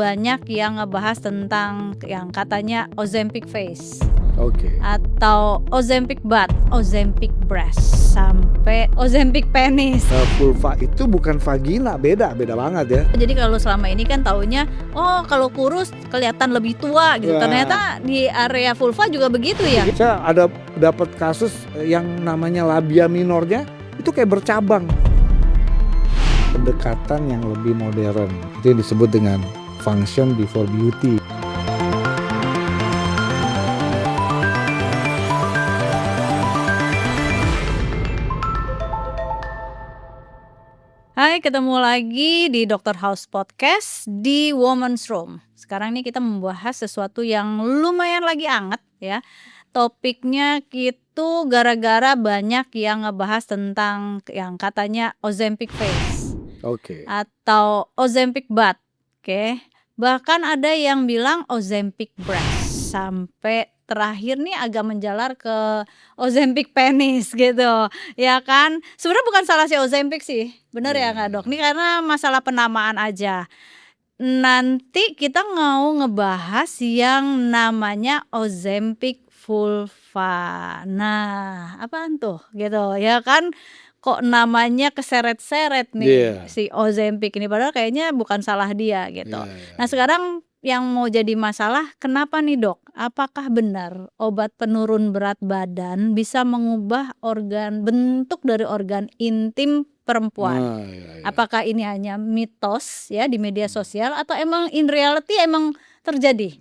banyak yang ngebahas tentang yang katanya Ozempic face Oke. atau Ozempic butt, Ozempic breast, sampai Ozempic penis. Vulva itu bukan vagina, beda banget ya. Jadi kalau selama ini kan taunya, oh kalau kurus kelihatan lebih tua gitu. Wah. Ternyata di area vulva juga begitu ya. Saya ada dapat kasus yang namanya labia minornya itu kayak bercabang. Pendekatan yang lebih modern itu yang disebut dengan function before beauty. Hai, ketemu lagi di Dr. House Podcast di Women's Room. Sekarang ini kita membahas sesuatu yang lumayan lagi anget ya. Topiknya itu gara-gara banyak yang ngebahas tentang yang katanya Ozempic face Oke. atau Ozempic butt. Oke. Bahkan ada yang bilang Ozempic breast, sampai terakhir nih agak menjalar ke Ozempic penis gitu. Ya kan? Sebenarnya bukan salah si Ozempic sih. Bener ya nggak dok? Ini karena masalah penamaan aja. Nanti kita mau ngebahas yang namanya Ozempic vulva. Nah, apaan tuh gitu ya kan? Kok namanya keseret-seret nih si Ozempic ini, padahal kayaknya bukan salah dia gitu. Nah sekarang yang mau jadi masalah, kenapa nih dok? Apakah benar obat penurun berat badan bisa mengubah bentuk dari organ intim perempuan? Apakah ini hanya mitos ya di media sosial atau emang in reality emang terjadi?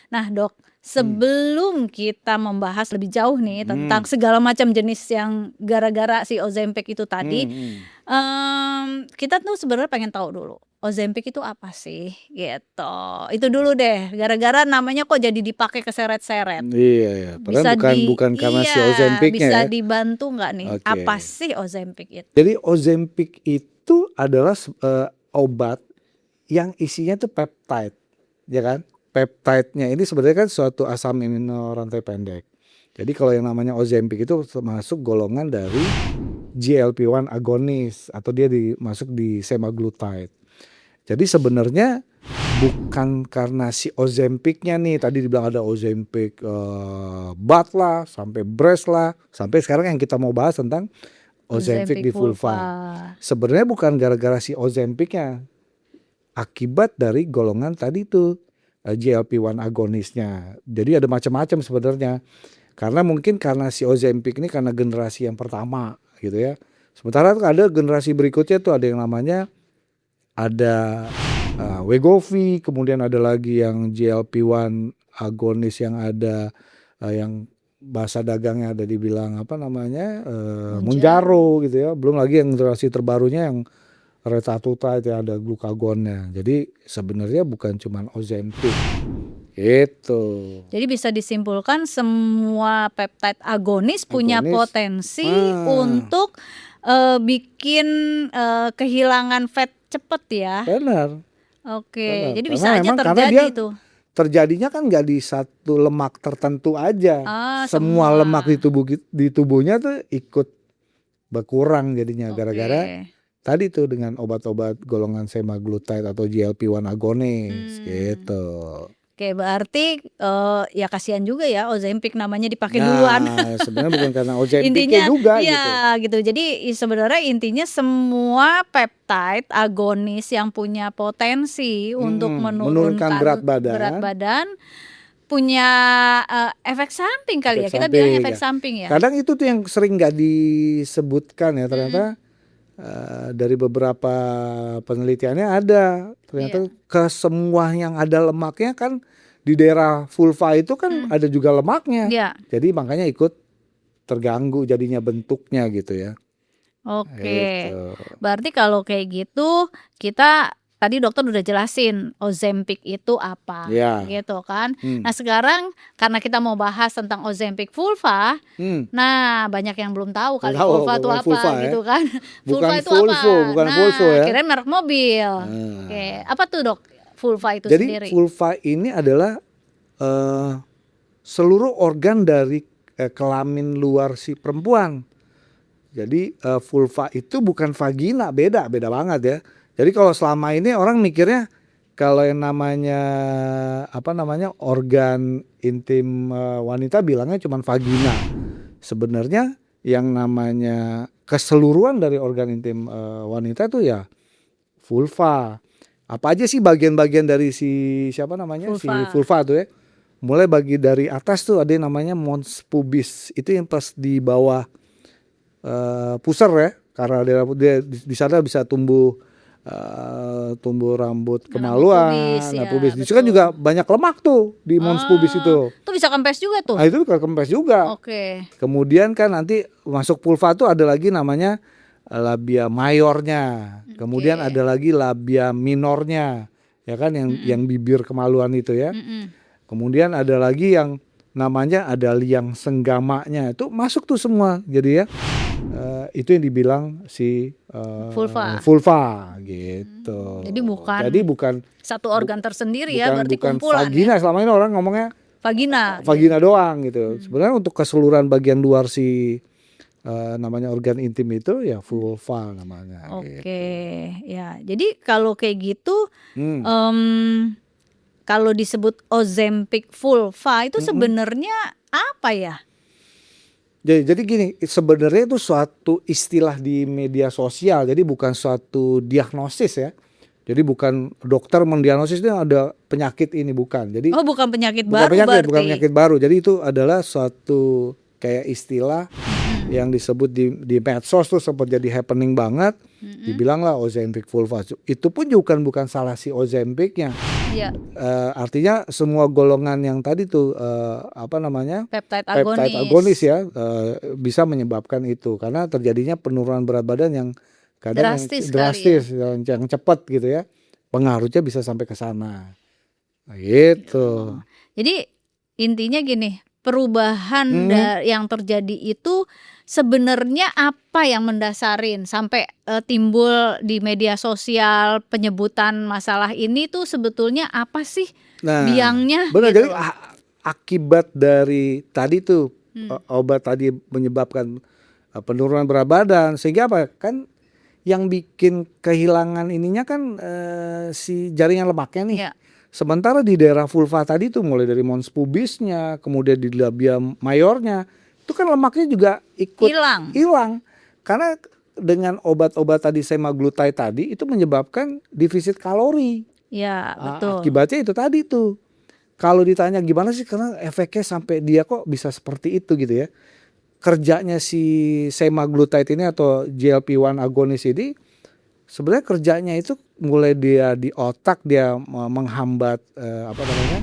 Nah dok, sebelum kita membahas lebih jauh nih tentang segala macam jenis yang gara-gara si Ozempic itu tadi, kita tuh sebenarnya pengen tahu dulu Ozempic itu apa sih gitu. Itu dulu deh, gara-gara namanya kok jadi dipakai keseret-seret. Iya. Padahal bukan karena si Ozempicnya bisa ya. dibantu nggak nih? Oke. Apa sih Ozempic itu? Jadi Ozempic itu adalah obat yang isinya tuh peptide, ya kan? Peptide-nya ini sebenarnya kan suatu asam amino rantai pendek. Jadi kalau yang namanya Ozempic itu termasuk golongan dari GLP-1 agonis atau dia masuk di semaglutide. Jadi sebenarnya bukan karena si Ozempicnya nih, tadi dibilang ada Ozempic butt lah, sampai breast lah, sampai sekarang yang kita mau bahas tentang Ozempic di vulva. Sebenarnya bukan gara-gara si Ozempicnya, akibat dari golongan tadi tuh GLP-1 agonisnya. Jadi ada macam-macam sebenarnya. Karena mungkin karena si Ozempic ini karena generasi yang pertama gitu ya. Sementara ada generasi berikutnya tuh ada yang namanya Wegovy, kemudian ada lagi yang GLP-1 agonis yang ada yang bahasa dagangnya ada dibilang apa namanya Mounjaro gitu ya. Belum lagi yang generasi terbarunya yang retatrutide ya, ada glukagonnya. Jadi sebenarnya bukan cuma Ozempic gitu. Jadi bisa disimpulkan semua peptide agonis punya potensi untuk bikin kehilangan fat cepet ya. Benar. Oke. Jadi Karena bisa aja terjadi itu. Terjadinya kan nggak di satu lemak tertentu aja. Semua lemak di tubuhnya tuh ikut berkurang jadinya gara-gara tadi tuh dengan obat-obat golongan semaglutide atau GLP-1 agonis gitu. Oke, berarti ya kasihan juga ya Ozempic namanya dipakai duluan. Sebenarnya bukan karena Ozempicnya juga gitu. Jadi sebenarnya intinya semua peptide agonis yang punya potensi untuk menurunkan berat badan punya efek samping kali ya. Kita bilang efek samping ya. Kadang itu tuh yang sering nggak disebutkan ya, ternyata dari beberapa penelitiannya ada ternyata ke semua yang ada lemaknya kan di daerah vulva itu kan ada juga lemaknya. Jadi makanya ikut terganggu jadinya bentuknya gitu ya. Oke. Berarti kalau kayak gitu kita tadi dokter udah jelasin Ozempic itu apa gitu kan. Nah sekarang karena kita mau bahas tentang Ozempic vulva, nah banyak yang belum tahu kali vulva itu apa gitu kan. Vulva itu apa? Bukan vulva ya. Kirain merek mobil. Oke, apa tuh dok vulva itu sendiri? Jadi vulva ini adalah seluruh organ dari kelamin luar si perempuan. Jadi vulva itu bukan vagina, beda banget ya. Jadi kalau selama ini orang mikirnya kalau yang namanya apa namanya organ intim wanita bilangnya cuman vagina. Sebenarnya yang namanya keseluruhan dari organ intim wanita itu ya vulva. Apa aja sih bagian-bagian dari si siapa namanya si Vulva. vulva tuh ya? Mulai dari atas tuh ada yang namanya mons pubis. Itu yang pas di bawah pusar ya, karena dia di sana bisa tumbuh rambut Rambut kemaluan. pubis, Nah, ya pubis di situ kan betul. juga banyak lemak tuh di mons pubis itu. Itu bisa kempes juga tuh? Nah, itu kempes juga. Oke. Kemudian kan nanti masuk vulva tuh ada lagi namanya labia mayornya. Kemudian Oke. ada lagi labia minornya. Ya kan yang bibir kemaluan itu ya. Mm-mm. Kemudian ada lagi yang namanya ada liang senggamanya. Itu masuk tuh semua. Jadi ya itu yang dibilang si vulva gitu. Jadi bukan satu organ tersendiri ya, berarti bukan kumpulan vagina. ya. Selama ini orang ngomongnya Vagina. vagina doang gitu. Sebenarnya untuk keseluruhan bagian luar si namanya organ intim itu ya vulva namanya. Oke, Gitu. ya. Jadi kalau kayak gitu, Hmm. kalau disebut Ozempic vulva itu Mm-mm. sebenarnya apa ya? Jadi gini, sebenarnya itu suatu istilah di media sosial. Jadi bukan suatu diagnosis ya. Jadi bukan dokter mendiagnosis ini ada penyakit ini, bukan. Jadi Oh, bukan penyakit bukan baru bukan berarti. penyakit baru. Jadi itu adalah suatu kayak istilah yang disebut di medsos tuh sempat jadi happening banget. Dibilang lah Ozempic vulva. Itu pun bukan salah si Ozempicnya. Iya, Artinya semua golongan yang tadi tuh apa namanya peptide peptide agonis. agonis ya bisa menyebabkan itu karena terjadinya penurunan berat badan yang kadang Drastis yang sekali ya. drastis yang cepat gitu ya, pengaruhnya bisa sampai ke sana gitu. Jadi intinya gini, perubahan yang terjadi itu sebenarnya apa yang mendasarin sampai timbul di media sosial penyebutan masalah ini tuh sebetulnya apa sih Nah, biangnya benar. gitu Jadi loh. akibat dari tadi tuh obat tadi menyebabkan penurunan berat badan sehingga apa kan yang bikin kehilangan ininya kan si jaringan lemaknya nih. Ya. Sementara di daerah vulva tadi tuh mulai dari mons pubisnya, kemudian di labia mayornya, itu kan lemaknya juga ikut hilang. Karena dengan obat-obat tadi semaglutide tadi itu menyebabkan defisit kalori. Ya, betul. Akibatnya itu tadi tuh. Kalau ditanya gimana sih karena efeknya sampai dia kok bisa seperti itu gitu ya. Kerjanya si semaglutide ini atau GLP-1 agonis ini sebenarnya kerjanya itu mulai dia di otak dia menghambat apa namanya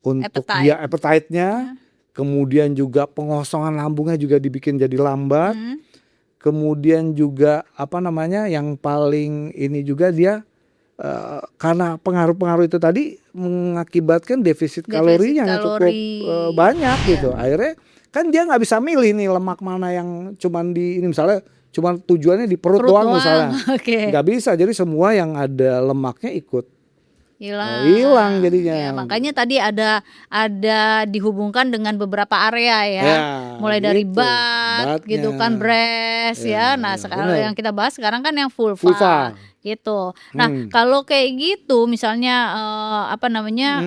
untuk dia appetite-nya, kemudian juga pengosongan lambungnya juga dibikin jadi lambat, kemudian juga apa namanya yang paling ini juga dia karena pengaruh-pengaruh itu tadi mengakibatkan defisit kalorinya yang cukup banyak gitu. Akhirnya kan dia nggak bisa milih nih lemak mana yang cuman di ini misalnya cuman tujuannya di perut doang misalnya. Nggak bisa, jadi semua yang ada lemaknya ikut hilang jadinya. Ya, makanya tadi ada dihubungkan dengan beberapa area ya. Mulai dari butt gitu kan, breast ya. Nah, sekarang yang kita bahas sekarang kan yang vulva. Gitu. Nah, kalau kayak gitu misalnya apa namanya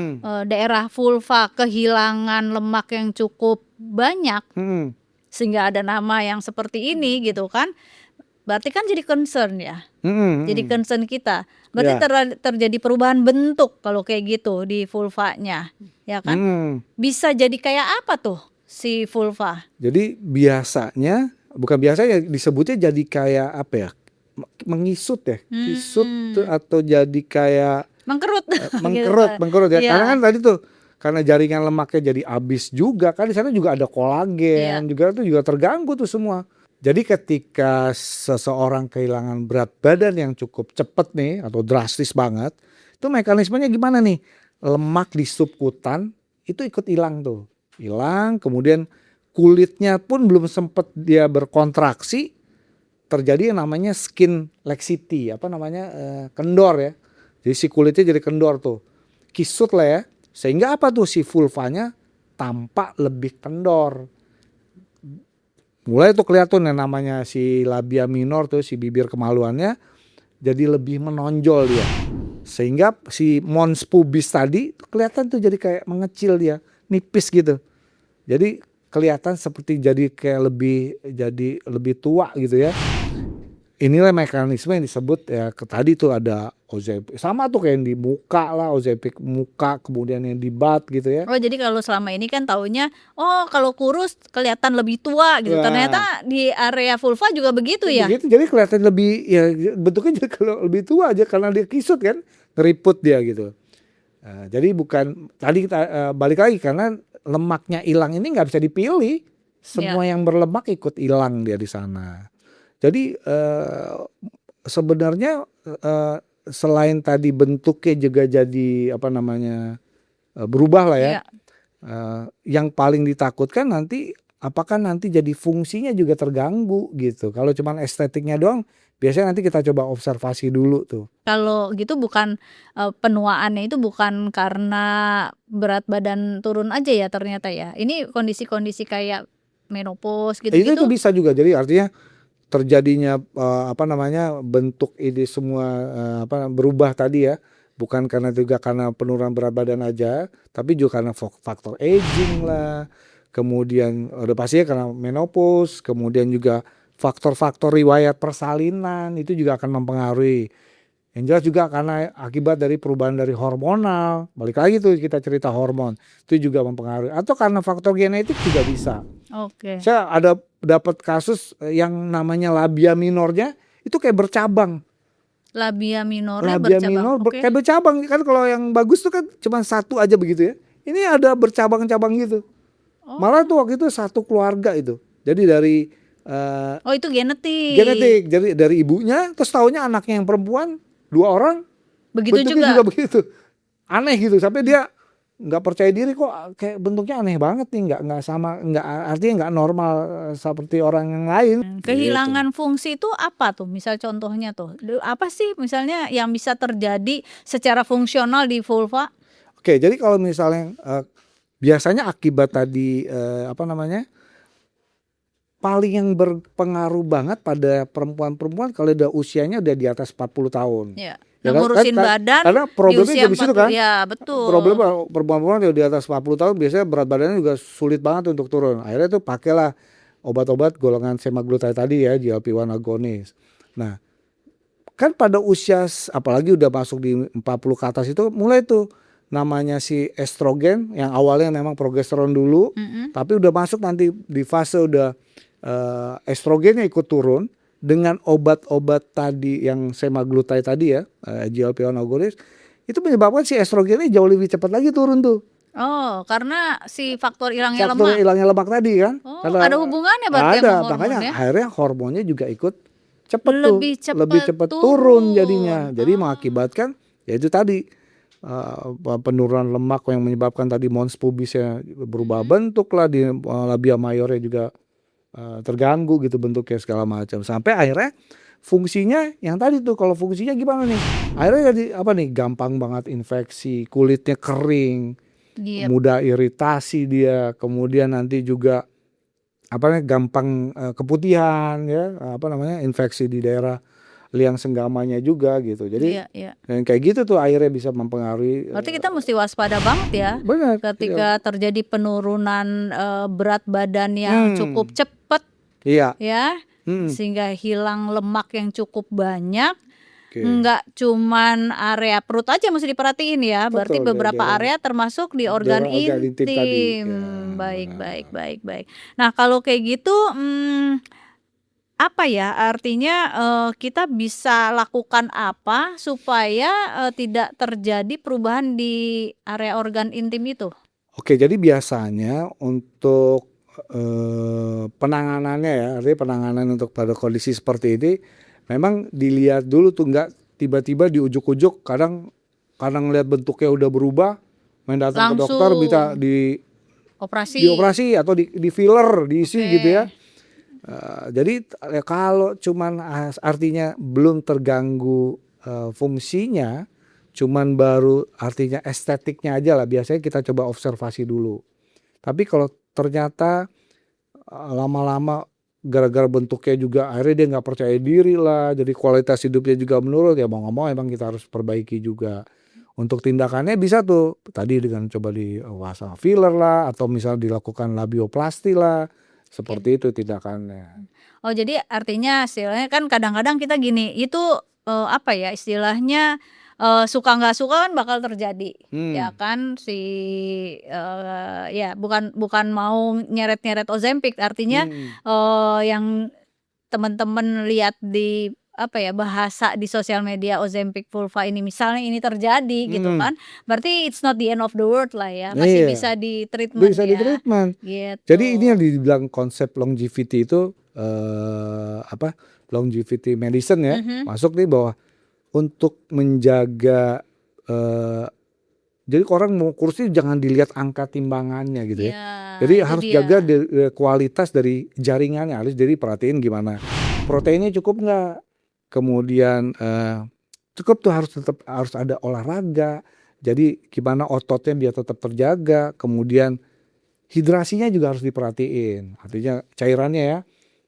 daerah vulva kehilangan lemak yang cukup banyak sehingga ada nama yang seperti ini gitu kan. Berarti kan jadi concern ya. Jadi concern kita. Berarti terjadi perubahan bentuk kalau kayak gitu di vulvanya, ya kan? Bisa jadi kayak apa tuh si vulva? Jadi biasanya, bukan biasanya disebutnya jadi kayak apa ya? Mengisut ya, kisut atau jadi kayak mengkerut ya. Karena kan tadi tuh karena jaringan lemaknya jadi habis juga kan di sana juga ada kolagen juga itu juga terganggu tuh semua. Jadi ketika seseorang kehilangan berat badan yang cukup cepat nih atau drastis banget, itu mekanismenya gimana nih? Lemak di subkutan itu ikut hilang tuh, hilang. Kemudian kulitnya pun belum sempat dia berkontraksi. Terjadi yang namanya skin laxity, apa namanya kendor ya. Jadi si kulitnya jadi kendor tuh, kisut lah ya. Sehingga apa tuh si vulvanya tampak lebih kendor. Mulai tuh kelihatan yang namanya si labia minor tuh si bibir kemaluannya jadi lebih menonjol dia. Sehingga si mons pubis tadi kelihatan tuh jadi kayak mengecil dia, nipis gitu. Jadi kelihatan seperti jadi kayak lebih tua gitu ya. Inilah mekanisme yang disebut ya tadi tuh ada Ozempic. Sama tuh kayak yang di muka lah, Ozempic muka, kemudian yang di butt gitu ya. Oh jadi kalau selama ini kan taunya, oh kalau kurus kelihatan lebih tua gitu, Wah, ternyata di area vulva juga begitu ya? begitu jadi kelihatan lebih ya bentuknya jadi kalau lebih tua aja karena dia kisut kan, ngeriput dia gitu. Jadi bukan tadi kita balik lagi karena lemaknya hilang ini nggak bisa dipilih. Ya. Semua yang berlemak ikut hilang dia di sana. Jadi sebenarnya selain tadi bentuknya juga jadi apa namanya berubah lah ya. Iya. Yang paling ditakutkan nanti apakah nanti jadi fungsinya juga terganggu gitu. Kalau cuman estetiknya doang, biasanya nanti kita coba observasi dulu tuh. Kalau gitu bukan, penuaannya itu bukan karena berat badan turun aja ya ternyata ya? Ini kondisi-kondisi kayak menopause Itu gitu-gitu? bisa juga. Jadi artinya terjadinya apa namanya bentuk ini semua berubah tadi ya. Bukan karena penurunan berat badan aja, tapi juga karena faktor aging lah. Kemudian udah pastinya karena menopause, kemudian juga faktor-faktor riwayat persalinan itu juga akan mempengaruhi. Yang jelas juga karena akibat dari perubahan dari hormonal, balik lagi tuh kita cerita hormon, itu juga mempengaruhi. Atau karena faktor genetik juga bisa. Oke. Saya ada dapat kasus yang namanya labia minornya itu kayak bercabang. Labia minornya Labia bercabang, minor oke. kayak bercabang kan kalau yang bagus tuh kan cuma satu aja begitu ya. Ini ada bercabang-cabang gitu. Oh Malah tuh waktu itu satu keluarga itu. Jadi dari oh itu genetik. genetik, jadi dari ibunya terus taunya anaknya yang perempuan 2 orang Begitu bentuknya juga? juga begitu. Aneh gitu sampai dia nggak percaya diri kok kayak bentuknya aneh banget nih nggak sama nggak artinya nggak normal seperti orang yang lain. Gitu. Kehilangan fungsi itu apa tuh? Misal contohnya tuh, apa sih misalnya yang bisa terjadi secara fungsional di vulva? Oke, jadi kalau misalnya biasanya akibat tadi apa namanya paling yang berpengaruh banget pada perempuan-perempuan kalau udah usianya udah di atas 40 tahun. Ya, Ya kan? ngurusin badan Karena di problemnya usia juga di situ 40 kan. ya betul. Problem perempuan-perempuan yang di atas 40 tahun biasanya berat badannya juga sulit banget untuk turun. Akhirnya tuh pakailah obat-obat golongan semaglutide tadi ya, GLP-1 agonis. Nah, kan pada usia apalagi udah masuk di 40 ke atas itu mulai tuh namanya si estrogen yang awalnya memang progesteron dulu, tapi udah masuk nanti di fase udah estrogennya ikut turun dengan obat-obat tadi yang semaglutide tadi ya, GLP-1 agonis itu menyebabkan si estrogennya jauh lebih cepat lagi turun tuh. Oh, karena si faktor hilangnya Faktor lemak. hilangnya lemak tadi kan. Oh, Karena ada hubungannya berarti ada, sama makanya hormon ya? akhirnya hormonnya juga ikut cepet tuh, Lebih lebih cepat cepet turun turun. jadinya. Jadi Oh. mengakibatkan ya itu tadi penurunan lemak yang menyebabkan tadi mons pubisnya berubah bentuk lah di labia mayornya juga terganggu gitu bentuknya segala macam. Sampai akhirnya fungsinya yang tadi tuh kalau fungsinya gimana nih? Akhirnya jadi apa nih? Gampang banget infeksi, kulitnya kering, Yep. mudah iritasi dia, kemudian nanti juga apa namanya gampang keputihan ya, apa namanya infeksi di daerah liang senggamanya juga gitu. Jadi Iya, iya. yang kayak gitu tuh akhirnya bisa mempengaruhi. Berarti kita mesti waspada banget ya Benar. ketika terjadi penurunan berat badan yang cukup cepat Iya. ya, Hmm. sehingga hilang lemak yang cukup banyak. Oke. Nggak cuman area perut aja mesti diperhatiin ya, berarti Betul, beberapa daerah- area termasuk di organ daerah organ intim tadi. intim. Ya, Baik, benar. baik, baik, baik. Nah kalau kayak gitu, apa ya artinya kita bisa lakukan apa supaya tidak terjadi perubahan di area organ intim itu? Oke, jadi biasanya untuk penanganannya ya, artinya penanganan untuk pada kondisi seperti ini memang dilihat dulu tuh nggak tiba-tiba di ujuk-ujuk kadang lihat bentuknya udah berubah main datang ke dokter Langsung bisa operasi. dioperasi atau di filler diisi Oke. gitu ya. Jadi kalau cuman artinya belum terganggu fungsinya, cuman baru artinya estetiknya aja lah biasanya kita coba observasi dulu. Tapi kalau ternyata lama-lama gara-gara bentuknya juga akhirnya dia nggak percaya diri lah, jadi kualitas hidupnya juga menurun, ya mau nggak mau emang kita harus perbaiki juga. Untuk tindakannya bisa tuh tadi dengan coba pasang filler lah atau misal dilakukan labioplasti lah, Oke. seperti itu tindakannya. Oh, jadi artinya istilahnya kan kadang-kadang kita gini, itu, apa ya istilahnya, suka nggak suka kan bakal terjadi, ya Hmm. kan ya bukan bukan mau nyeret-nyeret Ozempic, artinya, Hmm. yang teman-teman lihat di, apa ya, bahasa di sosial media Ozempic vulva ini misalnya ini terjadi gitu Hmm. kan, berarti it's not the end of the world lah ya, masih Iya, bisa di-treatment bisa ya, di-treatment. Jadi ini gitu. yang dibilang konsep longevity itu, longevity medicine ya, Mhm. masuk nih bahwa untuk menjaga, eee, jadi orang mau kurus jangan dilihat angka timbangannya gitu ya. Iya, Jadi itu harus dia. jaga kualitas dari jaringannya, harus jadi perhatiin gimana proteinnya cukup nggak, kemudian, cukup tuh harus ada olahraga, jadi gimana ototnya biar tetap terjaga, kemudian hidrasinya juga harus diperhatiin, artinya cairannya ya.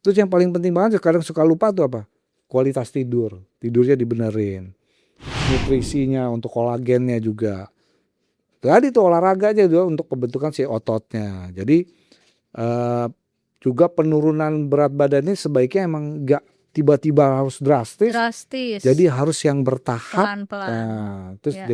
Terus yang paling penting banget kadang suka lupa tuh apa, kualitas tidur, tidurnya dibenerin, nutrisinya untuk kolagennya juga. Tadi tuh olahraga aja juga untuk pembentukan si ototnya. Jadi, eee, juga penurunan berat badan ini sebaiknya emang nggak tiba-tiba harus drastis, Drastis, jadi harus yang bertahap, pelan-pelan, terus ya.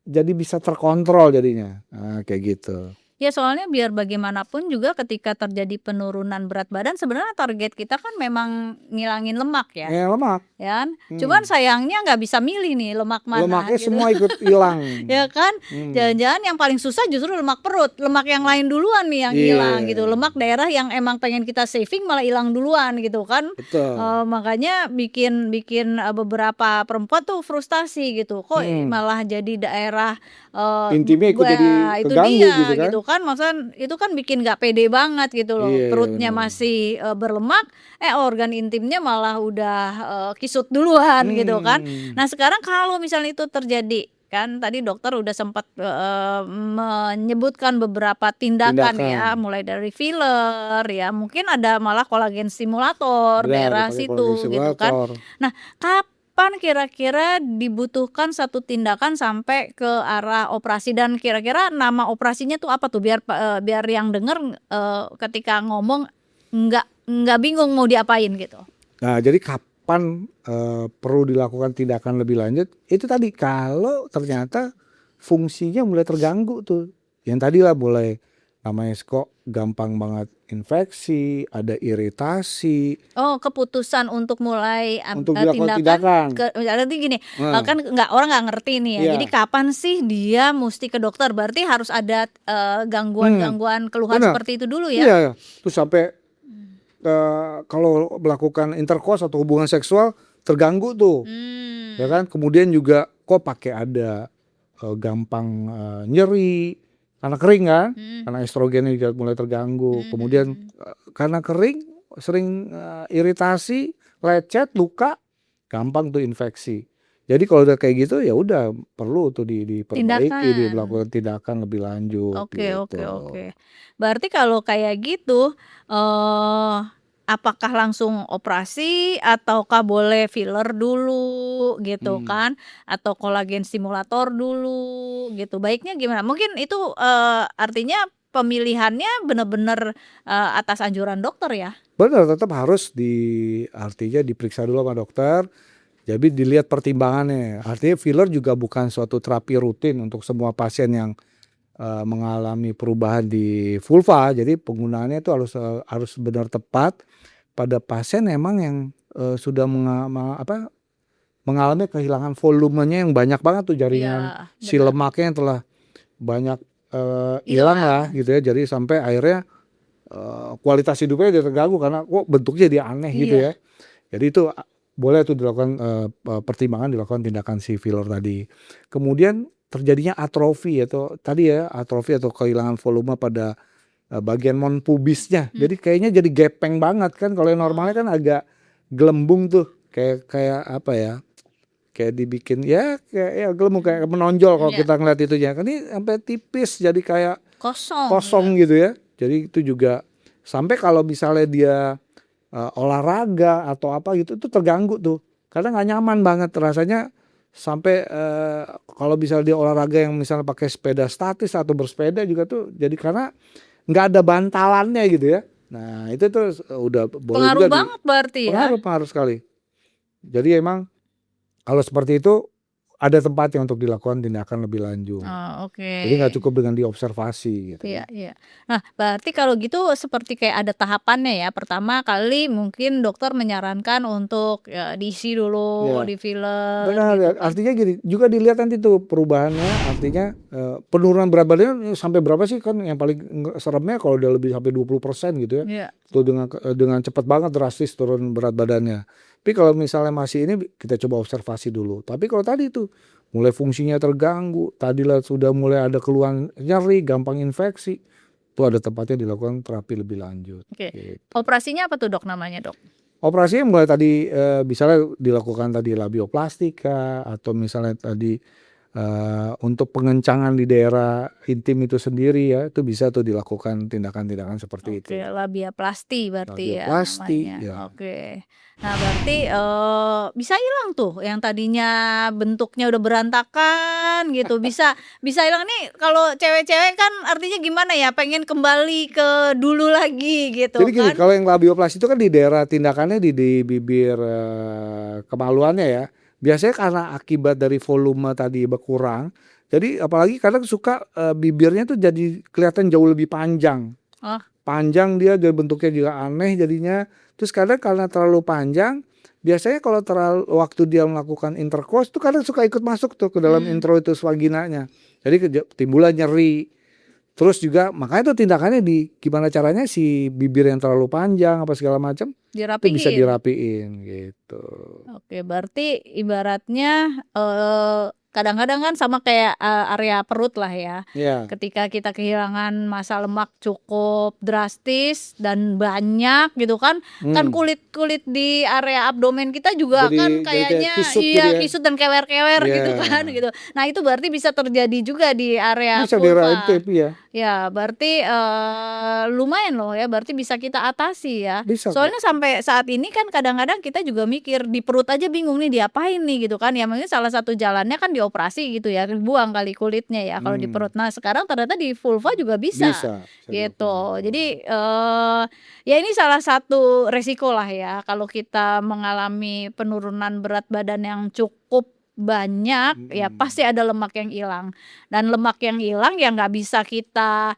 jadi bisa terkontrol jadinya, kayak gitu. Ya soalnya biar bagaimanapun juga ketika terjadi penurunan berat badan sebenarnya target kita kan memang ngilangin lemak ya, Lemak, ya kan. Cuman sayangnya nggak bisa milih nih lemak mana lemaknya gitu. semua ikut hilang. Ya kan, jangan-jangan yang paling susah justru lemak perut, lemak yang lain duluan nih yang hilang gitu, Iya, lemak daerah yang emang pengen kita saving malah hilang duluan gitu kan. betul. Makanya bikin bikin, beberapa perempuan tuh frustasi gitu, kok Mhm, malah jadi daerah, intimnya ikut jadi itu keganggu gitu dia kan. gitu kan, maksudnya itu kan bikin nggak pede banget gitu loh, Iya iya perutnya bener. masih, berlemak, organ intimnya malah udah, kisut duluan gitu kan. Mmm, Nah sekarang kalau misalnya itu terjadi, kan tadi dokter udah sempat, menyebutkan beberapa tindakan tindakan. ya, mulai dari filler ya, mungkin ada malah kolagen stimulator Benar, daerah dipakai kolagen situ gitu kan. stimulator. Nah kapan kira-kira dibutuhkan satu tindakan sampai ke arah operasi dan kira-kira nama operasinya tuh apa tuh? Biar yang denger, ketika ngomong nggak bingung mau diapain gitu? Nah, jadi kapan, perlu dilakukan tindakan lebih lanjut, itu tadi kalau ternyata fungsinya mulai terganggu tuh. Yang tadilah mulai namanya kok gampang banget infeksi, ada iritasi, Oh, keputusan untuk mulai untuk dilakukan tindakan tindakan. berarti gini, Nah, kan orang nggak ngerti nih ya, jadi iya, kapan sih dia musti ke dokter? Berarti harus ada, mhm, gangguan-gangguan keluhan bener, seperti itu dulu ya? iya, terus sampai, Mmm. kalau melakukan intercourse atau hubungan seksual terganggu tuh, ya Mmm, kan. Kemudian juga kok pakai ada, gampang, nyeri, karena kering kan, mhm, karena estrogennya juga mulai terganggu. mhm mhm Kemudian, mhm. karena kering sering, iritasi, lecet, luka, gampang tuh infeksi. Jadi kalau udah kayak gitu ya udah perlu tuh diperbaiki, Tindakan. melakukan tindakan lebih lanjut Oke oke gitu. oke. Berarti kalau kayak gitu, eee, apakah langsung operasi ataukah boleh filler dulu gitu Mmm. kan, atau kolagen stimulator dulu gitu, baiknya gimana? Mungkin itu, artinya pemilihannya bener-bener, atas anjuran dokter ya? Bener, tetap harus artinya diperiksa dulu sama dokter, jadi dilihat pertimbangannya. Artinya filler juga bukan suatu terapi rutin untuk semua pasien yang, mengalami perubahan di vulva. Jadi penggunaannya itu harus benar tepat pada pasien emang yang, sudah mengalami kehilangan volumenya yang banyak banget tuh Iya, jaringan si bener, lemaknya yang telah banyak, hilang lah hilang. gitu ya. Jadi sampai akhirnya, kualitas hidupnya jadi terganggu karena kok bentuknya jadi aneh gitu Iya. ya. Jadi itu boleh tuh dilakukan, pertimbangan dilakukan tindakan si filler tadi. Kemudian terjadinya atrofi atau tadi ya, atrofi atau kehilangan volume pada, bagian pubisnya. Mmm, Jadi kayaknya jadi gepeng banget kan, kalau yang normalnya oh, kan agak gelembung tuh, kayak kayak apa ya, kayak dibikin ya kayak ya gelembung, kayak menonjol kalau iya, kita ngeliat itunya. Kan ini sampai tipis jadi kayak kosong ya? kosong gitu ya. Jadi itu juga sampai kalau misalnya dia olahraga atau apa gitu itu terganggu tuh. Kadang nggak nyaman banget rasanya sampai kalau misalnya dia olahraga yang misalnya pakai sepeda statis atau bersepeda juga tuh jadi karena nggak ada bantalannya gitu ya. Nah itu tuh udah boleh Pengaruh juga banget berarti ya? pengaruh sekali. Jadi emang kalau seperti itu ada tempatnya untuk dilakukan tindakan lebih lanjut. Oh, oke. Jadi nggak cukup dengan diobservasi gitu Iya ya. iya. Nah, berarti kalau gitu seperti kayak ada tahapannya ya. Pertama kali mungkin dokter menyarankan untuk, ya diisi dulu, Ya, di-filler benar ya. gitu kan. Artinya gini, juga dilihat nanti tuh perubahannya, artinya penurunan berat badannya sampai berapa sih kan yang paling seremnya kalau udah lebih sampai 20% gitu ya. Iya. Tuh dengan cepat banget drastis turun berat badannya. Tapi kalau misalnya masih ini kita coba observasi dulu. Tapi kalau tadi tuh mulai fungsinya terganggu, tadilah sudah mulai ada keluhan nyeri, gampang infeksi, tuh ada tempatnya dilakukan terapi lebih lanjut Oke. gitu. Operasinya apa tuh, Dok, namanya, Dok? Operasinya mulai tadi misalnya dilakukan tadi labioplastika atau misalnya tadi untuk pengencangan di daerah intim itu sendiri ya, itu bisa tuh dilakukan tindakan-tindakan seperti Oke, itu. labiaplasti berarti ya Labioplasti, namanya. ya. Oke. Nah, berarti, bisa hilang tuh yang tadinya bentuknya udah berantakan gitu, bisa bisa hilang nih kalau cewek-cewek kan artinya gimana ya, pengen kembali ke dulu lagi gitu Jadi gini, kan. kalau yang labioplasti itu kan di daerah tindakannya di bibir kemaluannya ya. Biasanya karena akibat dari volume tadi berkurang, jadi apalagi kadang suka bibirnya tuh jadi kelihatan jauh lebih panjang. Oh, Panjang dia bentuknya juga aneh jadinya. Terus kadang karena terlalu panjang, biasanya kalau terlalu waktu dia melakukan intercourse tuh kadang suka ikut masuk tuh ke dalam introitus vaginanya. Jadi timbullah nyeri. Terus juga makanya tuh tindakannya gimana caranya si bibir yang terlalu panjang apa segala macam itu bisa dirapiin. dirapiin gitu. Oke, berarti ibaratnya, kadang-kadang kan sama kayak, area perut lah ya. Ya. Ketika kita kehilangan massa lemak cukup drastis dan banyak gitu kan, kan kulit-kulit di area abdomen kita juga kan Jadi kayak kayaknya kisut gitu iya ya. kisut dan kewer-kewer gitu Ya. kan gitu. Nah, itu berarti bisa terjadi juga di area Bisa dirapiin vulva. ya. Ya, berarti, lumayan loh ya, berarti bisa kita atasi ya. Bisa kok. Soalnya sampai saat ini kan kadang-kadang kita juga mikir, di perut aja bingung nih diapain nih gitu kan, ya mungkin salah satu jalannya kan dioperasi gitu ya, buang kali kulitnya ya kalau di perut. Nah, sekarang ternyata di vulva juga bisa, Bisa gitu. dilakukan. Jadi, ya ini salah satu resiko lah ya kalau kita mengalami penurunan berat badan yang cukup banyak, ya pasti ada lemak yang hilang. Dan lemak yang hilang ya nggak bisa kita,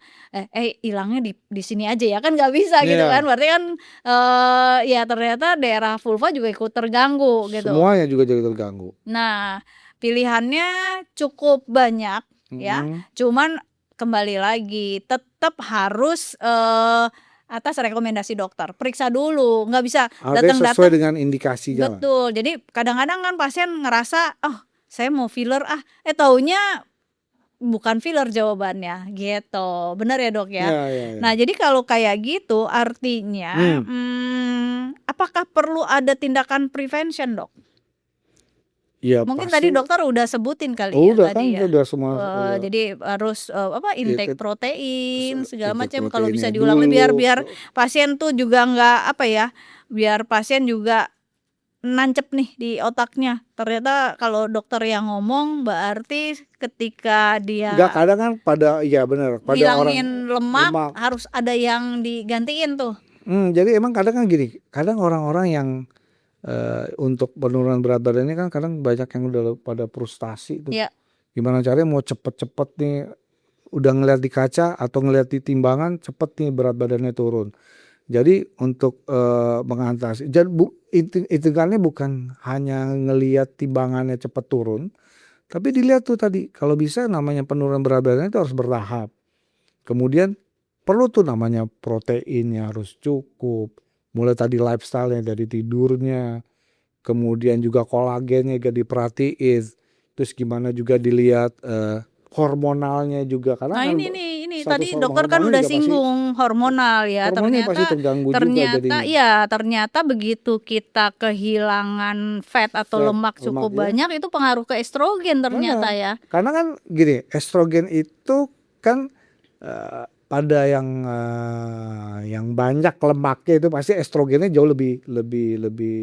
hilangnya di sini aja ya, kan nggak bisa gitu kan. Iya. Berarti kan, ya ternyata daerah vulva juga ikut terganggu gitu. Semuanya juga jadi terganggu. Nah, pilihannya cukup banyak ya, cuman kembali lagi tetap harus, atas rekomendasi dokter. Periksa dulu, nggak bisa Artinya sesuai datang-datang. dengan indikasinya lah. Betul, jadi kadang-kadang kan pasien ngerasa, "Oh, saya mau filler ah," taunya bukan filler jawabannya, gitu. Bener ya, Dok, ya? Ya, ya, ya. Nah, jadi kalau kayak gitu artinya, apakah perlu ada tindakan prevention, Dok? Ya Mungkin pasti. tadi dokter udah sebutin kali ya Udah kan tadi ya? udah semua Jadi harus, intake intake protein segala macam kalau bisa proteinnya diulang biar dulu. biar pasien tuh juga nggak apa ya, biar pasien juga nancep nih di otaknya. Ternyata kalau dokter yang ngomong berarti ketika Enggak, dia kadang kan iya benar, pada orang ngilangin lemak lemak. harus ada yang digantiin tuh. Jadi emang kadang kan gini, kadang orang-orang yang untuk penurunan berat badannya kan kadang banyak yang udah pada frustasi tuh. Ya, Gimana caranya mau cepet-cepet nih, udah ngeliat di kaca atau ngeliat di timbangan cepet nih berat badannya turun. Jadi untuk mengatasi dan hitungannya bukan hanya ngeliat timbangannya cepet turun, tapi dilihat tuh tadi kalau bisa namanya penurunan berat badannya itu harus bertahap. Kemudian perlu tuh namanya proteinnya harus cukup, mulai tadi lifestyle-nya dari tidurnya, kemudian juga kolagennya juga diperhatiin, terus gimana juga dilihat hormonalnya juga karena nah kan ini status tadi dokter kan hormonnya udah juga pasti singgung hormonal ya, hormonnya pasti ternyata terganggu juga ternyata jadinya. ya ternyata begitu kita kehilangan fat atau Fat, lemak lemak cukup ya. banyak itu pengaruh ke estrogen ternyata Benar. ya. Karena kan gini, estrogen itu kan pada yang banyak lemaknya itu pasti estrogennya jauh lebih lebih lebih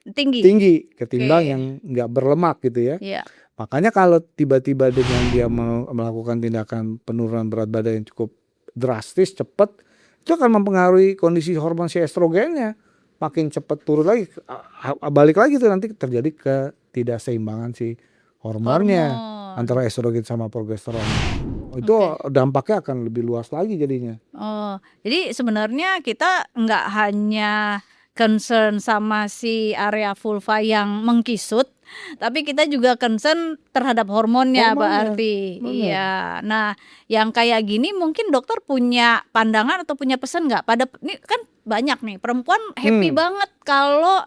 Tinggi. tinggi Oke. ketimbang yang nggak berlemak gitu ya. Iya. Makanya kalau tiba-tiba dengan dia melakukan tindakan penurunan berat badan yang cukup drastis, cepat, itu akan mempengaruhi kondisi hormon si estrogennya. Makin cepat turun lagi, balik lagi tuh nanti terjadi ketidakseimbangan si hormonnya Hormon. antara estrogen sama progesteron. Itu Oke. dampaknya akan lebih luas lagi jadinya. Oh, jadi sebenarnya kita nggak hanya concern sama si area vulva yang mengkisut, tapi kita juga concern terhadap hormonnya Hormonnya, berarti. bener. Iya. Nah, yang kayak gini mungkin dokter punya pandangan atau punya pesan nggak? Ini kan banyak nih perempuan happy banget kalau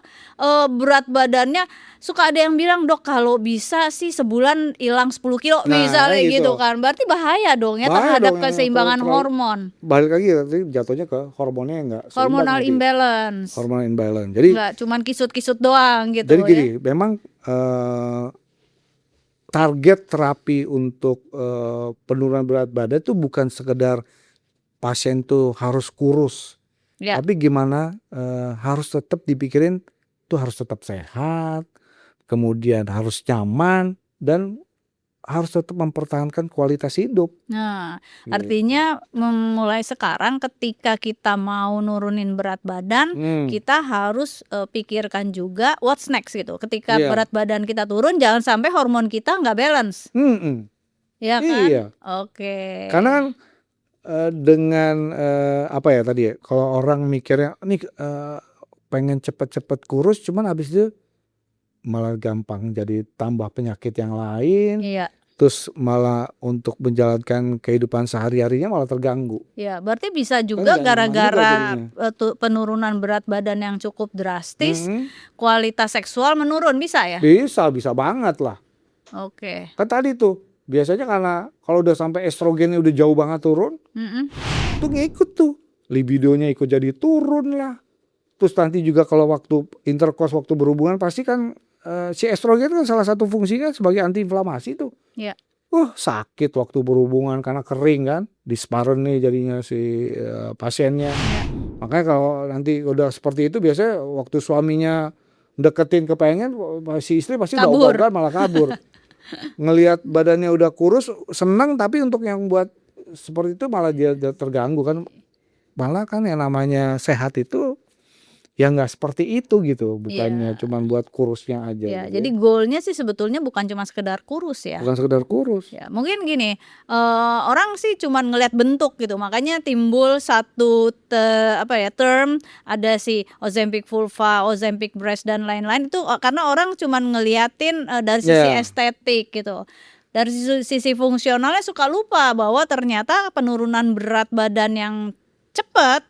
berat badannya, suka ada yang bilang, "Dok, kalau bisa sih sebulan hilang 10 kilo," Nah, misalnya gitu. gitu kan. Berarti bahaya dong ya Bahaya terhadap dong, keseimbangan terlalu hormon. balik lagi nanti jatuhnya ke hormonnya yang nggak seimbang Hormonal nanti. imbalance. Hormonal imbalance. Jadi Nggak cuman kisut-kisut doang gitu jadi gini, ya. memang target terapi untuk penurunan berat badan itu bukan sekedar pasien tuh harus kurus, Ya. tapi gimana harus tetap dipikirin tuh harus tetap sehat, kemudian harus nyaman dan harus tetap mempertahankan kualitas hidup. Nah, Gitu. artinya mulai sekarang ketika kita mau nurunin berat badan, kita harus pikirkan juga what's next gitu. Ketika Iya. berat badan kita turun, jangan sampai hormon kita nggak balance. Ya kan? Iya. Oke. Karena kan dengan apa ya tadi ya, kalau orang mikirnya nih pengen cepet-cepet kurus, cuman habis itu malah gampang jadi tambah penyakit yang lain, Iya. terus malah untuk menjalankan kehidupan sehari-harinya malah terganggu. Ya, berarti bisa Kan juga nggak nyaman juga gara-gara jadinya. penurunan berat badan yang cukup drastis, kualitas seksual menurun, bisa ya? Bisa banget lah. Oke. Kan tadi tuh biasanya karena kalau udah sampai estrogennya udah jauh banget turun, tuh ngikut tuh libidonya ikut jadi turun lah. Terus nanti juga kalau waktu intercourse, waktu berhubungan pasti kan si estrogen kan salah satu fungsinya sebagai antiinflamasi tuh. Iya. Sakit waktu berhubungan karena kering kan, disparen nih jadinya si pasiennya. Iya. Makanya kalau nanti udah seperti itu biasanya waktu suaminya deketin kepengen, si istri pasti udah Kabur. ogah-ogahan malah kabur. Ngelihat badannya udah kurus seneng, tapi untuk yang buat seperti itu malah dia terganggu kan. Malah kan yang namanya sehat itu ya nggak seperti itu gitu, bukannya cuman buat kurusnya aja Ya, gitu jadi ya. goalnya sih sebetulnya bukan cuma sekedar kurus ya. Bukan sekedar kurus. Ya, mungkin gini, orang sih cuman ngelihat bentuk gitu, makanya timbul satu term ada si Ozempic vulva, Ozempic breast dan lain-lain itu karena orang cuman ngeliatin dari sisi estetik gitu. Dari sisi fungsionalnya suka lupa bahwa ternyata penurunan berat badan yang cepat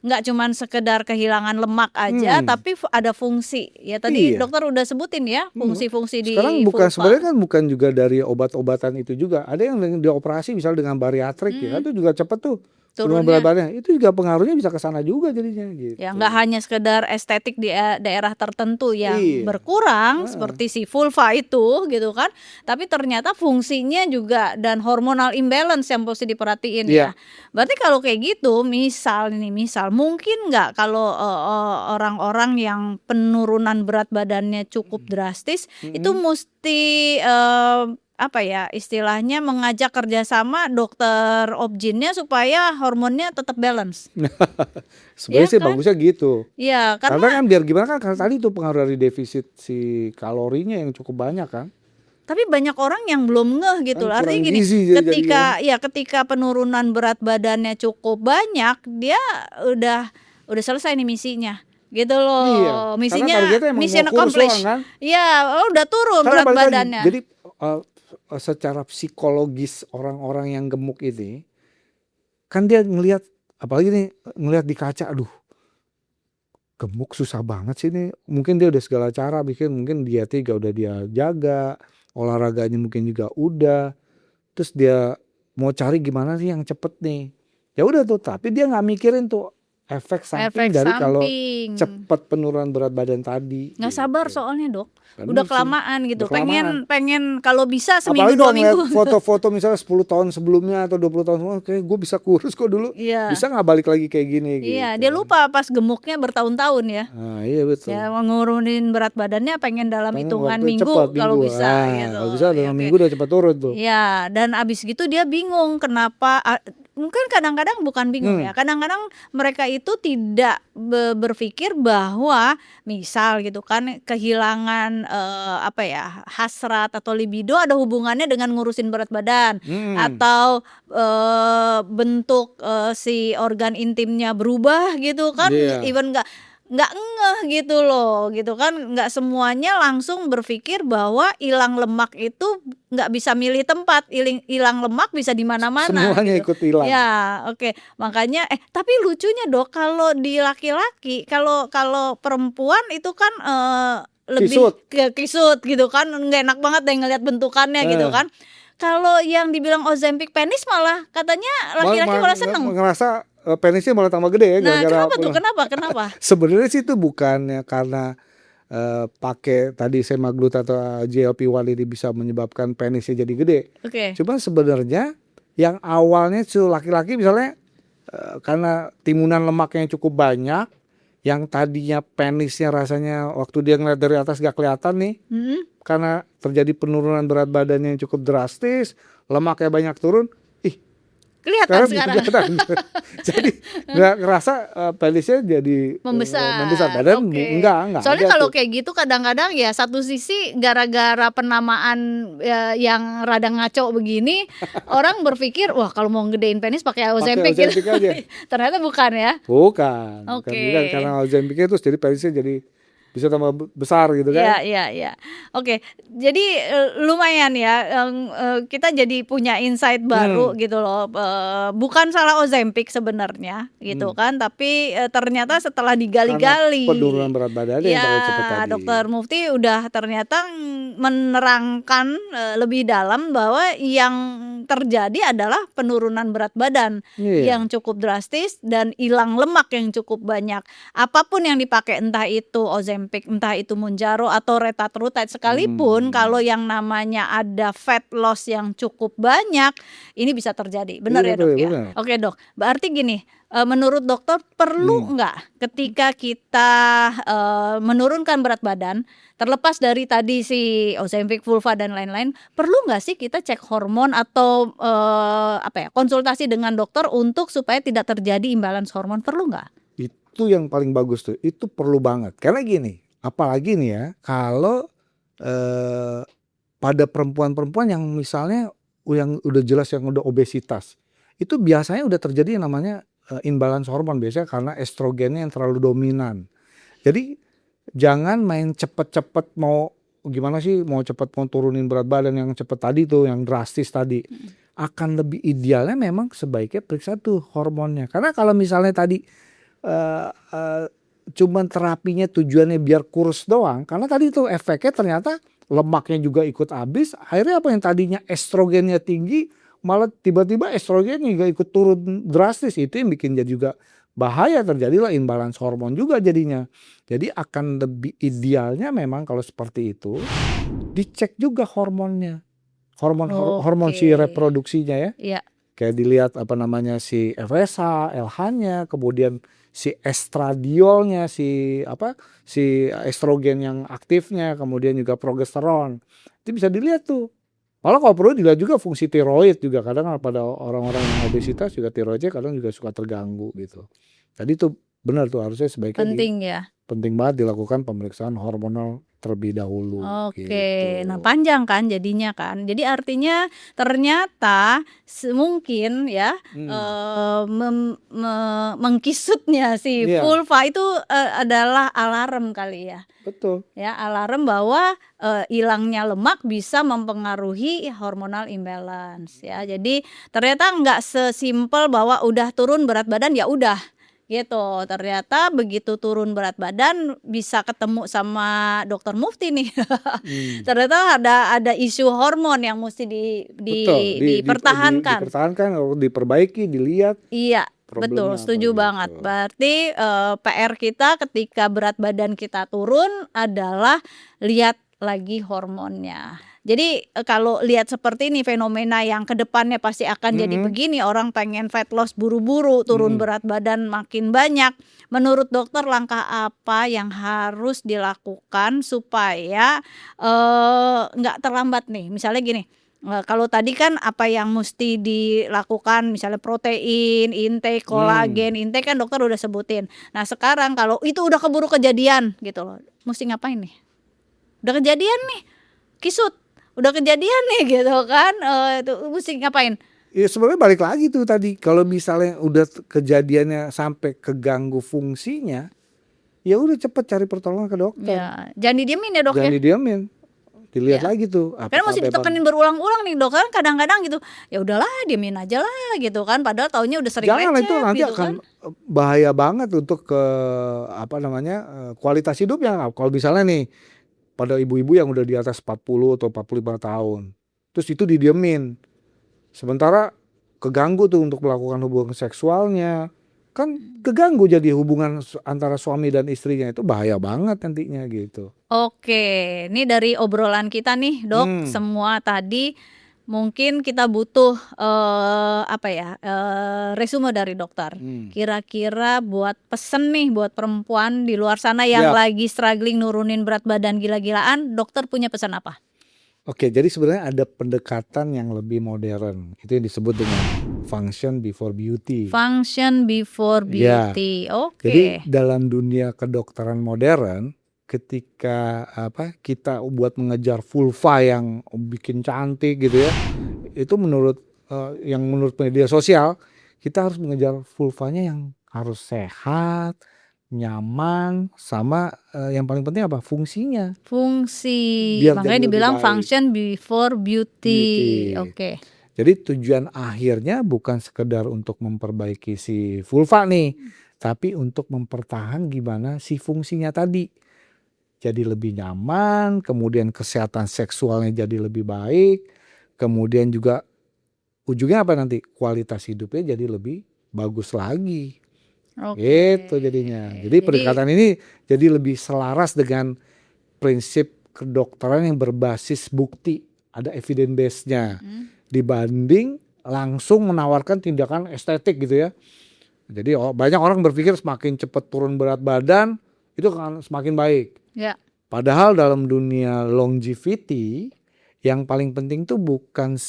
nggak cuman sekedar kehilangan lemak aja, tapi ada fungsi. Ya tadi dokter udah sebutin ya fungsi-fungsi di Sekarang vulva. sebenarnya kan bukan juga dari obat-obatan itu juga. Ada yang dioperasi misalnya dengan bariatrik ya, itu juga cepet tuh turun berat badannya. Itu juga pengaruhnya bisa ke sana juga jadinya gitu. Ya nggak hanya sekedar estetik di daerah tertentu yang berkurang seperti si vulva itu gitu kan, tapi ternyata fungsinya juga dan hormonal imbalance yang mesti diperhatiin ya. Berarti kalau kayak gitu misal mungkin nggak kalau orang-orang yang penurunan berat badannya cukup drastis itu mesti apa ya istilahnya mengajak kerjasama dokter obgynnya supaya hormonnya tetap balance. Sebenarnya sih bagusnya gitu. Iya, karena kan biar gimana kan karena tadi tuh pengaruh dari defisit si kalorinya yang cukup banyak kan. Tapi banyak orang yang belum ngeh gitu. Artinya gini, ketika penurunan berat badannya cukup banyak, dia udah selesai nih misinya. Gitu loh. Misinya mission accomplished. Kan? Iya, udah turun berat badannya. Jadi secara psikologis orang-orang yang gemuk ini kan dia ngelihat, apalagi nih ngelihat di kaca, aduh gemuk susah banget sih nih. Mungkin dia udah segala cara bikin, mungkin dietnya juga udah dia jaga, olahraganya mungkin juga udah, terus dia mau cari gimana sih yang cepet nih. Ya udah tuh, tapi dia nggak mikirin tuh efek samping Efek dari kalau samping. cepat penurunan berat badan tadi Nggak sabar gitu. soalnya Dok. Bener Udah sih, kelamaan gitu. udah kelamaan. Pengen kalau bisa Apalagi seminggu 2 kalau ngeliat minggu. foto-foto misalnya 10 tahun sebelumnya atau 20 tahun sebelumnya, kayak gue bisa kurus kok dulu. Iya. Bisa nggak balik lagi kayak gini Iya, gitu dia kan. lupa pas gemuknya bertahun-tahun ya. Nah, iya betul. Ya ngurunin berat badannya pengen dalam Pengen hitungan waktu minggu cepat kalau minggu. bisa gitu. Kalau bisa Ya, dalam oke. minggu udah cepat turun tuh. Iya, dan abis gitu dia bingung kenapa mungkin kadang-kadang bukan bingung ya. Kadang-kadang mereka itu tidak berpikir bahwa misal gitu kan kehilangan apa ya, hasrat atau libido ada hubungannya dengan ngurusin berat badan atau bentuk si organ intimnya berubah gitu kan, Iya. even nggak ngeh gitu loh gitu kan, nggak semuanya langsung berpikir bahwa hilang lemak itu nggak bisa milih tempat, hilang lemak bisa di mana-mana Semuanya gitu. ikut hilang. Ya, oke. Makanya tapi lucunya Dok, kalau di laki-laki, kalau perempuan itu kan lebih Kisut. ke kisut gitu kan, nggak enak banget deh ngelihat bentukannya gitu kan. Kalau yang dibilang Ozempic penis malah katanya laki-laki malah seneng. Ngerasa penisnya malah tambah gede ya Nah, gara-gara kenapa tuh? Kenapa? Sebenarnya sih itu bukannya karena pakai tadi semaglutide atau GLP-1 ini bisa menyebabkan penisnya jadi gede. Oke. Cuman sebenarnya yang awalnya tuh laki-laki misalnya karena timunan lemaknya yang cukup banyak, yang tadinya penisnya rasanya waktu dia ngeliat dari atas gak kelihatan nih, karena terjadi penurunan berat badannya yang cukup drastis, lemaknya banyak turun, Kelihatan sekarang. Jadi nggak ngerasa penisnya jadi Membesar. badan Oke. enggak. Soalnya ada kalau tuh. kayak gitu kadang-kadang ya satu sisi gara-gara penamaan yang rada ngaco begini, orang berpikir wah kalau mau gedein penis pakai Ozempic gitu. Ozempic aja. Ternyata bukan ya. Bukan Oke. karena Ozempicnya terus jadi penisnya jadi bisa tambah besar gitu kan. Iya. Oke, jadi lumayan ya, kita jadi punya insight baru gitu loh. Bukan salah Ozempic sebenarnya gitu kan, tapi ternyata setelah digali-gali, Karena penurunan berat badannya yang terlalu cepat ya tadi. Dokter Mufti udah ternyata menerangkan lebih dalam bahwa yang terjadi adalah penurunan berat badan yang cukup drastis dan hilang lemak yang cukup banyak. Apapun yang dipakai, entah itu Ozempic, entah itu Mounjaro atau Retatrutide sekalipun, kalau yang namanya ada fat loss yang cukup banyak, ini bisa terjadi. Benar ya Dok ya? Benar. Oke Dok, berarti gini, menurut dokter perlu nggak ketika kita menurunkan berat badan, terlepas dari tadi si Ozempic, Vulva dan lain-lain, perlu nggak sih kita cek hormon atau konsultasi dengan dokter untuk supaya tidak terjadi imbalance hormon, perlu nggak? Itu yang paling bagus tuh, itu perlu banget. Karena gini, apalagi nih ya, kalau pada perempuan-perempuan yang misalnya yang udah jelas yang udah obesitas, itu biasanya udah terjadi yang namanya imbalance hormon, biasanya karena estrogennya yang terlalu dominan. Jadi jangan main cepet-cepet mau gimana sih, mau cepet mau turunin berat badan yang cepet tadi tuh, yang drastis tadi. Akan lebih idealnya memang sebaiknya periksa tuh hormonnya. Karena kalau misalnya tadi cuman terapinya tujuannya biar kurus doang, karena tadi tuh efeknya ternyata lemaknya juga ikut habis, akhirnya apa yang tadinya estrogennya tinggi malah tiba-tiba estrogennya juga ikut turun drastis. Itu yang bikin jadi juga bahaya, terjadilah imbalance hormon juga jadinya. Jadi akan lebih idealnya memang kalau seperti itu dicek juga hormonnya, hormon si reproduksinya ya. Iya. Kayak dilihat apa namanya si FSH, LH-nya, kemudian si estradiolnya, si estrogen yang aktifnya, kemudian juga progesteron. Itu bisa dilihat tuh. Malah kalau perlu dilihat juga fungsi tiroid juga, kadang pada orang-orang yang obesitas juga tiroidnya kadang juga suka terganggu gitu. Tadi tuh benar tuh, harusnya sebaiknya penting banget dilakukan pemeriksaan hormonal terlebih dahulu. Oke, gitu. nah panjang kan jadinya kan. Jadi artinya ternyata mungkin ya mengkisutnya si vulva itu adalah alarm kali ya. Betul. Ya, alarm bahwa hilangnya lemak bisa mempengaruhi hormonal imbalance ya. Jadi ternyata nggak sesimpel bahwa udah turun berat badan ya udah gitu. Ternyata begitu turun berat badan bisa ketemu sama Dokter Mufti nih. Ternyata ada isu hormon yang mesti dipertahankan. Dipertahankan, diperbaiki, dilihat. Iya. betul, problemnya apa setuju banget. gitu. Berarti, PR kita ketika berat badan kita turun adalah lihat lagi hormonnya. Jadi, kalau lihat seperti ini fenomena yang ke depannya pasti akan jadi Mhm, begini, orang pengen fat loss buru-buru, turun mhm. berat badan makin banyak. Menurut dokter langkah apa yang harus dilakukan supaya, nggak terlambat nih? Misalnya gini, kalau tadi kan apa yang musti dilakukan misalnya protein intake, kolagen Mmm. intake kan dokter udah sebutin. Nah sekarang kalau itu udah keburu kejadian gitu loh, musti ngapain nih? Udah kejadian nih, kisut, udah kejadian nih gitu kan, itu musti ngapain? Ya sebenarnya balik lagi tuh tadi, kalau misalnya udah kejadiannya sampai keganggu fungsinya, ya udah cepet cari pertolongan ke dokter, Ya, jangan didiemin ya Dok jangan ya? didiemin, dilihat Ya. lagi tuh Karena apakah musti memang ditekenin berulang-ulang nih Dok, kan kadang-kadang gitu, ya udahlah diemin aja lah gitu kan, padahal taunya udah sering jangan, itu lecet nanti gitu kan. akan, bahaya banget untuk apa namanya, kualitas hidupnya. Kalau misalnya nih, pada ibu-ibu yang udah di atas 40 atau 45 tahun, terus itu didiemin, sementara keganggu tuh untuk melakukan hubungan seksualnya, kan keganggu jadi hubungan antara suami dan istrinya, itu bahaya banget nantinya gitu. Oke, ini dari obrolan kita nih Dok, Mmm, semua tadi mungkin kita butuh, apa ya, resume dari dokter. mmm. Kira-kira buat pesen nih buat perempuan di luar sana yang Yap. lagi struggling nurunin berat badan gila-gilaan, dokter punya pesan apa? Oke, jadi sebenarnya ada pendekatan yang lebih modern, itu yang disebut dengan function before beauty. Function before Ya, beauty, jadi oke. dalam dunia kedokteran modern, ketika kita buat mengejar vulva yang bikin cantik gitu ya, itu yang menurut media sosial, kita harus mengejar vulvanya yang harus sehat, nyaman, sama, yang paling penting apa, fungsinya, Fungsi, biar jadi makanya lebih dibilang baik, function before beauty, beauty. oke. Jadi tujuan akhirnya bukan sekedar untuk memperbaiki si vulva nih, tapi untuk mempertahan gimana si fungsinya tadi. Jadi lebih nyaman, kemudian kesehatan seksualnya jadi lebih baik, kemudian juga ujungnya apa nanti, kualitas hidupnya jadi lebih bagus lagi, Oke, gitu jadinya. Jadi jadi pendekatan ini jadi lebih selaras dengan prinsip kedokteran yang berbasis bukti, ada evidence base-nya, mhm, dibanding langsung menawarkan tindakan estetik gitu ya. Jadi banyak orang berpikir semakin cepat turun berat badan, itu akan semakin baik. ya. Padahal dalam dunia longevity, yang paling penting tuh bukan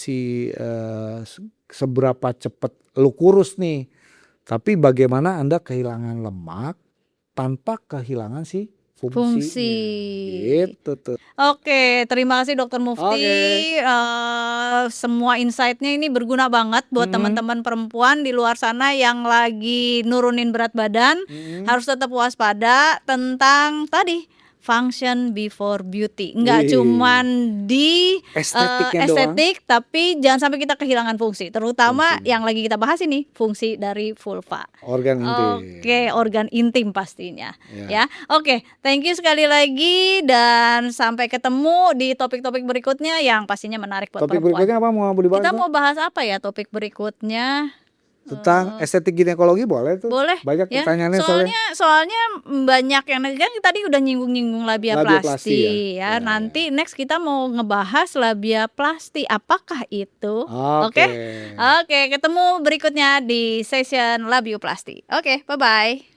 seberapa cepat lu kurus nih, tapi bagaimana Anda kehilangan lemak tanpa kehilangan si Fungsi. fungsinya, gitu tuh. Oke, terima kasih Dokter Oke, Mufti, semua insight-nya ini berguna banget buat mhm, teman-teman perempuan di luar sana yang lagi nurunin berat badan, mhm, harus tetap waspada tentang tadi, function before beauty. Enggak wih, cuman di, estetiknya doang, estetik, tapi jangan sampai kita kehilangan fungsi, terutama fungsinya, yang lagi kita bahas ini, fungsi dari vulva. organ Oke, intim, organ intim pastinya, ya. ya. Oke, thank you sekali lagi dan sampai ketemu di topik-topik berikutnya yang pastinya menarik buat Topik perempuan. berikutnya apa mau dibahas, Kita Mbak? mau bahas apa ya topik berikutnya? Tentang Eee, estetik ginekologi boleh tuh, boleh banyak ya, pertanyaannya soalnya. soalnya soalnya banyak yang kan tadi udah nyinggung-nyinggung Labiaplasti ya? labiaplasti ya, Ya, ya. nanti next kita mau ngebahas labiaplasti, apakah itu? Oke? Oke. Oke, ketemu berikutnya di session labioplasti. Oke, bye-bye.